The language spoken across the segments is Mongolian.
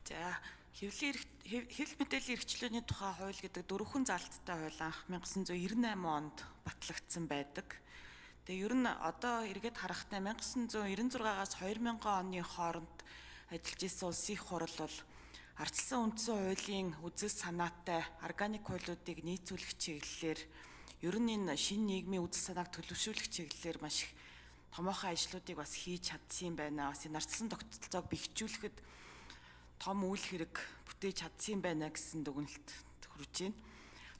За хэвлэл мэдээллийн эрхчлөөний тухай хууль гэдэг 4 залттай хууль анх 1998 онд батлагдсан байдаг. Тэгээ ер нь одоо эргээд харахтаа 1996-аас 2000 оны хооронд ажиллаж исэн улсын их хурл бол ардчилсан үндсэн хуулийн үзэл санаатай органик хуулиудыг нийцүүлэх чиглэлээр ер нь энэ шинэ нийгмийн үзэл санааг төлөвшүүлэх чиглэлээр маш их томоохон ажлуудыг бас хийж чадсан юм байна. Бас энэ ардчилсан тогтолцоог бэхжүүлэхэд том үйл хэрэг бүтээж чадсан юм байна гэсэн дүгнэлт хүрэж байна.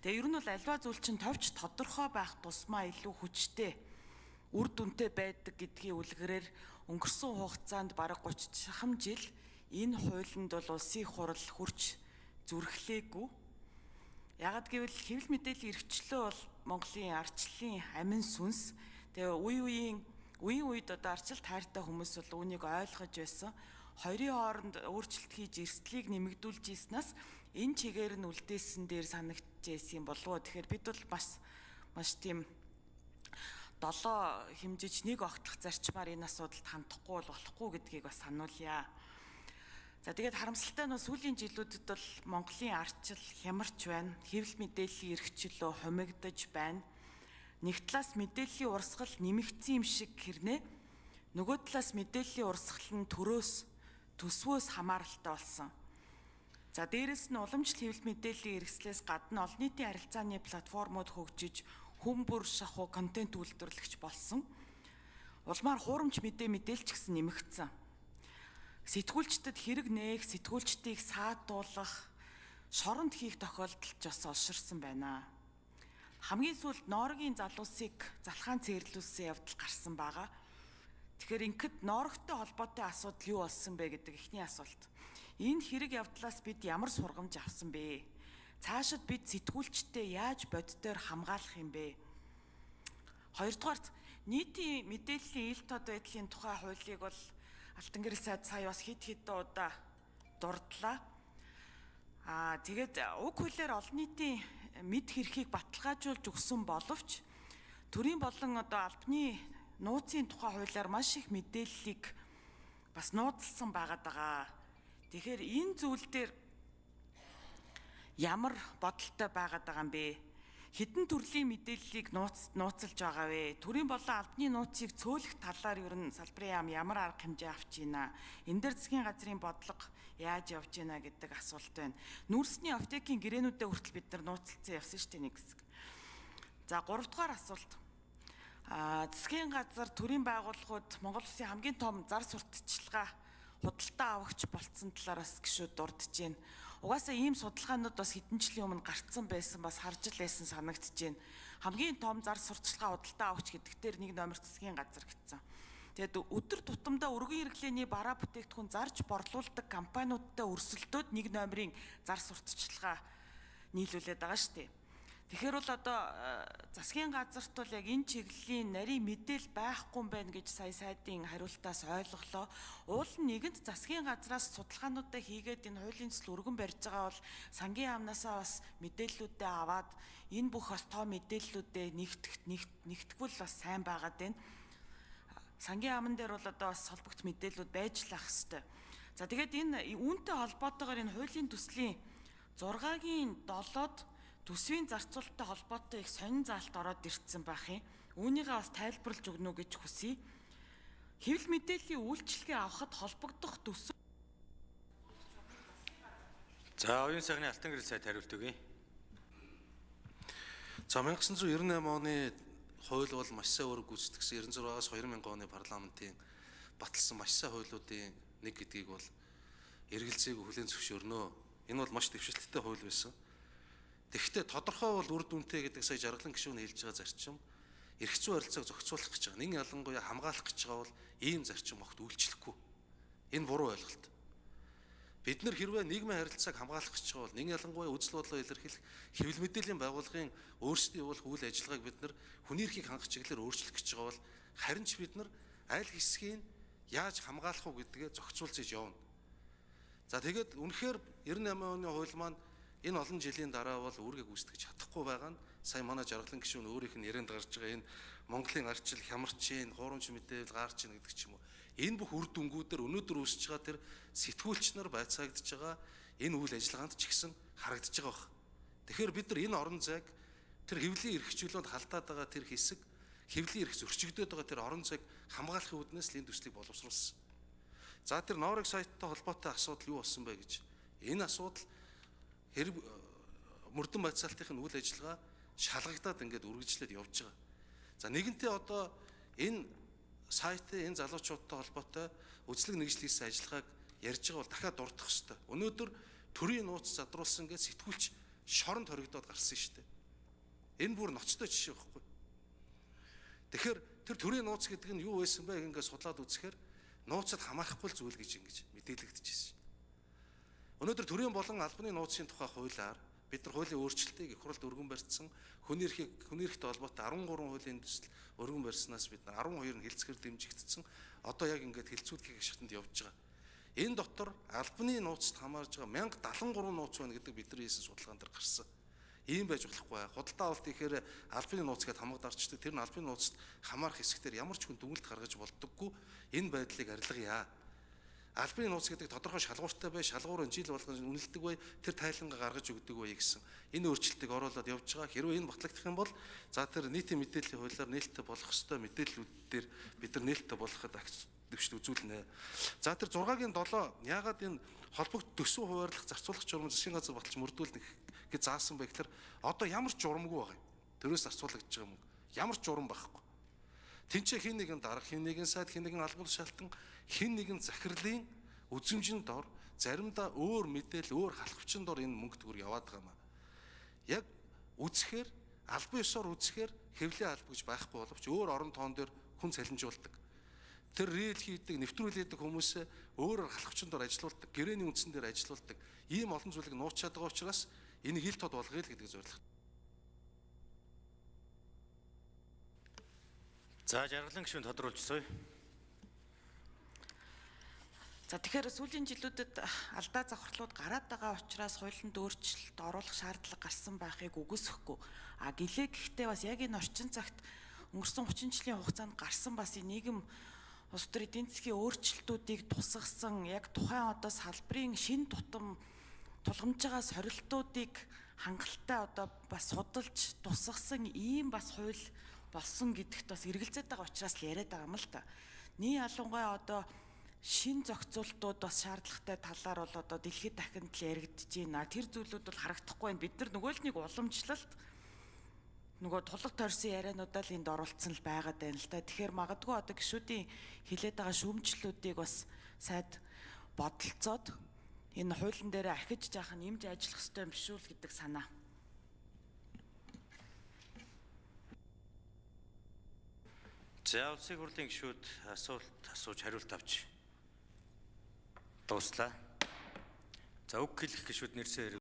Тэгээ ер нь бол альва зүйл чинь товч тодорхой байх тусмаа илүү хүчтэй үр дүнтэй байдаг гэдгийн үлгэрээр өнгөрсөн хугацаанд бараг 30 шахам жил энэ хуулинд бол улсын их хурл хүрч зүрхлээгүй. Яагад гэвэл хэвлэл мэдээллийн эрхчлөө бол Монголын ардчлалын амин сүнс. Тэгээ үе үед одоо ардчил тайртай хүмүүс бол үүнийг ойлгож байсан. Хоёрын хооронд өөрчлөлт хийж эрсдлийг нэмэгдүүлж ийснээс энэ чигээр нь үлдээсэн дээр санагдчихсэн юм болов уу. Тэгэхээр бид бол маш тийм 7 хэмжиж нэг огтлох зарчмаар энэ асуудалд хандахгүй болохгүй гэдгийг бас сануулъя. За тэгээд харамсалтай нь сүүлийн жилүүдэд бол Монголын ардчил хямарч байна. Хэвлэл мэдээллийн эрхчлөө хумигдаж байна. Нэг талаас мэдээллийн урсгал нэмэгдсэн юм шиг хэрнээ нөгөө талаас мэдээллийн урсгал нь төсвөөс хамааралтай болсон. За дээрэс нь уламжлалт хэвлэл мэдээллийн хэрэгслээс гадна олон нийтийн харилцааны платформуд хөгжиж хүн бүр шахуу контент үйлдвэрлэгч болсон. Улмаар хуурамч мэдээлч гэсэн нэмэгдсэн. Сэтгүүлчдэд хэрэг нээх, сэтгүүлчдийг саатуулах, шоронд хийх тохиолдол ч бас олширсан байна. Хамгийн сүүлд ноорогийн залуусыг залхаан цээрлүүлсэн явдал гарсан байгаа. Тэгэхээр ингээд ноорогтой холбоотой асуудал юу болсон бэ гэдэг эхний асуулт. Энэ хэрэг явдлаас бид ямар сургамж авсан бэ? Цаашид бид сэтгүүлчдээ яаж боддоор хамгаалах юм бэ? Хоёрдугаарт нийтийн мэдээллийн ил тод байдлын тухай хуулийг бол Алтан гэрэл сайд сая бас хэд удаа дурдлаа. Тэгээд уг хуулиар олон нийтийн мэд хэрхийг баталгаажуулж өгсөн боловч төрийн болон одоо албаны нууцын тухай хуулиар маш их мэдээллийг бас нууцлсан байгаад байгаа. Тэгэхээр энэ зүйл дээр ямар бодолтой байгаад байгаа юм бэ? Хэдэн төрлийн мэдээллийг нууцлж байгаа вэ? Төрийн болон албаны нууцыг цөөлөх талаар ер нь салбарын яам ямар арга хэмжээ авч байна? Энэ дээр засгийн газрын бодлого яаж явж байна гэдэг асуулт байна. Нүүрсний аптекийн гэрээнүүдэд хүртэл бид нар нууцлсан явсан шүү дээ нэг хэсэг. За 3 дугаар асуулт. Засгийн газар төрийн байгууллагууд Монгол Улсын хамгийн том зар сурталчилгаа худалдаа авагч болцсон талаараас гişүүд дурдж байна. Угаасаа ийм судалгаанууд бас хэдэн жилийн өмнө гарцсан байсан бас харж л байсан санагдж байна. Хамгийн том зар сурталчилгаа худалдаа авагч гэдэгтэр нэг номер засгийн газар гэсэн. Тэгээд өдөр тутамдаа өргөн хэрэглээний бараа бүтээгдэхүүн зарж борлуулдаг компаниудтай өрсөлдөөд нэг номерын зар сурталчилгаа нийлүүлээд байгаа шүү дээ. Тэгэхээр бол одоо засгийн газарт бол яг энэ чиглэлийн нарийн мэдээл байхгүй юм байна гэж сая сайдын хариултаас ойлголоо. Уул нь нэгэнд засгийн газраас судалгаануудаа хийгээд энэ хуулийн төсөл өргөн барьж байгаа бол сангийн яамнасаа бас мэдээллүүдээ аваад энэ бүх бас тоо мэдээллүүдээ нэгтгэвэл бас сайн байгаад байна. Сангийн яамн дээр бол одоо бас холбогд мэдээллүүд байж л ах хэвээр. За тэгээд энэ үүнтэй холбоотойгоор энэ хуулийн төслийн 6-гийн 7-д төсвийн зарцуулалттай холбоотой их сонин заалт ороод ирсэн байх юм. Үүнийгээ бас тайлбарлаж өгнө үү гэж хүсье. Хэвлэл мэдээллийн үйлчилгээ авахд холбогдох төсөв. За оюун сайхны Алтан гэрэл сайд хариулт өгье. За 1998 оны хууль бол маш сайн үүрэг гүйцэтгэсэн 96-аас 2000 оны парламентын баталсан маш сайн хуулиудын нэг гэдгийг бол эргэлзээг хүлээн зөвшөөрнө. Энэ бол маш дэвшилттэй хууль байсан. Тэгэхдээ тодорхой бол үр дүнтэй гэдэг сая жаргалан гишүүн хэлж байгаа зарчим эрх зүйн харилцааг зохицуулах гэж байгаа. Нэг ялангуяа хамгаалах гэж байгаа бол ийм зарчим огт үйлчлэхгүй. Энэ буруу ойлголт. Бид нар хэрвээ нийгмийн харилцааг хамгаалах гэж байгаа бол нэг ялангуяа үзэл бодлоо илэрхийлэх хэвлэл мэдээллийн байгууллагын өөрсдийн явуулах үйл ажиллагааг бид нар хүний эрхийг хангах чиглэлээр өөрчлөх гэж байгаа бол харин ч бид нар аль хэсгийг яаж хамгаалах вэ гэдгээ зохицуулж явна. За тэгээд үнэхээр 98 оны хууль маань энэ олон жилийн дараа бол үүргээ гүйцэтгэж чадахгүй байгаа нь сая манай жаргалан гишүүн өөрийнх нь ярианд гарч байгаа энэ Монголын ардчил хямарч ийн, хуурамч мэдээлэл гарч ийн гэдэг ч юм уу. Энэ бүх үр дүнгуудээр өнөөдөр үүсэж байгаа тэр сэтгүүлч нар байцаагдж байгаа энэ үйл ажиллагаанд ч ихсэн харагдаж байгаа баг. Тэгэхээр бид нар энэ орон зайг тэр хэвлэлийн эрхчлөлөнд халдаад байгаа тэр хэсэг, хэвлэлийн эрх зөрчигдөд байгаа тэр орон зайг хамгаалахын үүднээс л энэ төслийг боловсруулсан. За тэр Норвег сайттай холбоотой асуудал юу болсон бэ гэж. Энэ асуудал хэрэг мөрдөн байцаалтын үйл ажиллагаа шалгагдаад ингээд үргэлжлээд явж байгаа. За нэгэнтээ одоо энэ сайтын энэ залуучуудтай холбоотой үзлэг нэгжил хийсэн ажиллагааг ярьж байгаа бол дахиад дурдах ёстой. Өнөөдөр төрийн нууц задруулсан гэж сэтгүүлч шоронд хоригдоод гарсан шүү дээ. Энэ бүр ноцтой жишээ байхгүй. Тэгэхээр тэр төрийн нууц гэдэг нь юу байсан бэ ингээд судлаад үзэхээр нууцад хамаарахгүй зүйл гэж ингэж мэдээлэгдэжсэн. Өнөөдөр төрийн болон албаны нууцын тухай хуулиар бид нар хуулийн өөрчлөлтийг их хурлд өргөн барьсан, хүний эрхтэй холбоотой 13 хуулийн төсөл өргөн барьснаас бид нар 12 нь хэлцгээр дэмжигдсэн. Одоо яг ингээд хэлцүүлгийн гишгтанд явж байгаа. Энэ дотор албаны нууцад хамаарж байгаа 1073 нууц байна гэдэг бидний хийсэн судалгаан дээр гарсан. Ийм байж болохгүй. Худалдаа авалт ихээр албаны нууц гэдээ хамгадарчдаг. Тэр нь албаны нууцад хамаарах хэсгээр ямар ч хүн дүгнэлт гаргаж болдоггүй. Энэ байдлыг арилгая. Албаны нууц гэдэг тодорхой шалгууртай бай, шалгуур жил болгон үнэлдэг бай, тэр тайлангаа гаргаж өгдөг бай гэсэн. Энэ өөрчлөлтийг оруулаад явж байгаа. Хэрвээ энэ батлагдах юм бол за тэр нийтийн мэдээллийн хуулиар нээлттэй болох ёстой мэдээллүүд дээр бид нар нээлттэй болоход дэвшд үзүүлнэ. За тэр 6-гийн 7 яагаад энэ холбогд төсөв хуваарлах зарцуулах журам засгийн газар баталж мөрдүүлнэ гэж заасан бэ гэхээр одоо ямар ч журамгүй байгаа юм. Төрөөс зарцуулагдж байгаа мөнгө. Ямар ч журам байхгүй. Тинчээ хин нэгэн дарга, хин нэгэн сайд, хин нэгэн албан тушаалтан, хин нэгэн захирлын үзмжинд дор заримдаа өөр мэдээл, өөр халахвчин дор энэ мөнгө төгрөг яваад байгаа юм аа. Яг үзэхээр албан ёсоор үзэхээр хэвлэлийн алба гэж байхгүй боловч өөр орон тоон дээр хүн цалинжуулдаг. Тэр рил хийдэг, нэвтрүүлээдэг хүмүүсээ өөрөөр халахвчин дор ажилуулдаг, гэрээний үндсэн дээр ажилуулдаг. Ийм олон зүйлийг нуучаад байгаа учраас энийг хил тод болгоё л гэдэг зорилго. За жаргалан гишүүн тодруулжсоё. За тэгэхээр сүүлийн жилүүдэд алдаа завхарлууд гараад байгаа учраас хуулинд өөрчлөлт оруулах шаардлага гарсан байхыг үгүйсэхгүй. А гэлээ гэхдээ бас яг энэ орчин цагт өнгөрсөн 30 жилийн хугацаанд гарсан бас энэ нийгэм улс төрийн эдийн засгийн өөрчлөлтүүдийг тусгасан яг тухайн одоо салбарын шин тутам тулгамж байгаа сорилтуудыг хангалттай одоо бас судалж тусгасан ийм бас хууль болсон гэдэгт бас эргэлзээд байгаа учраас л яриад байгаа юм л та. Нийт ялангуяа одоо шин зохицуултууд бас шаардлагатай талаар бол одоо дэлхийд дахинд л яригдж байна. Тэр зүйлүүд бол харагдахгүй байна. Бид нар нөгөө л нэг уламжлалт нөгөө тулга тойрсон яриануудаа л энд оруулсан л байгаад байна л та. Тэгэхээр магадгүй одоо гишүүдийн хилээд байгаа шүүмжлүүдийг бас сайд бодолцоод энэ хуулийн дээр ахиж заах нь нэмж ажиллах ёстой юм биш үү гэдэг санаа. За улсын хурлын гишүүд асуулт асууж хариулт авч дуслаа. За үг хэлэх гишүүд нэрсээр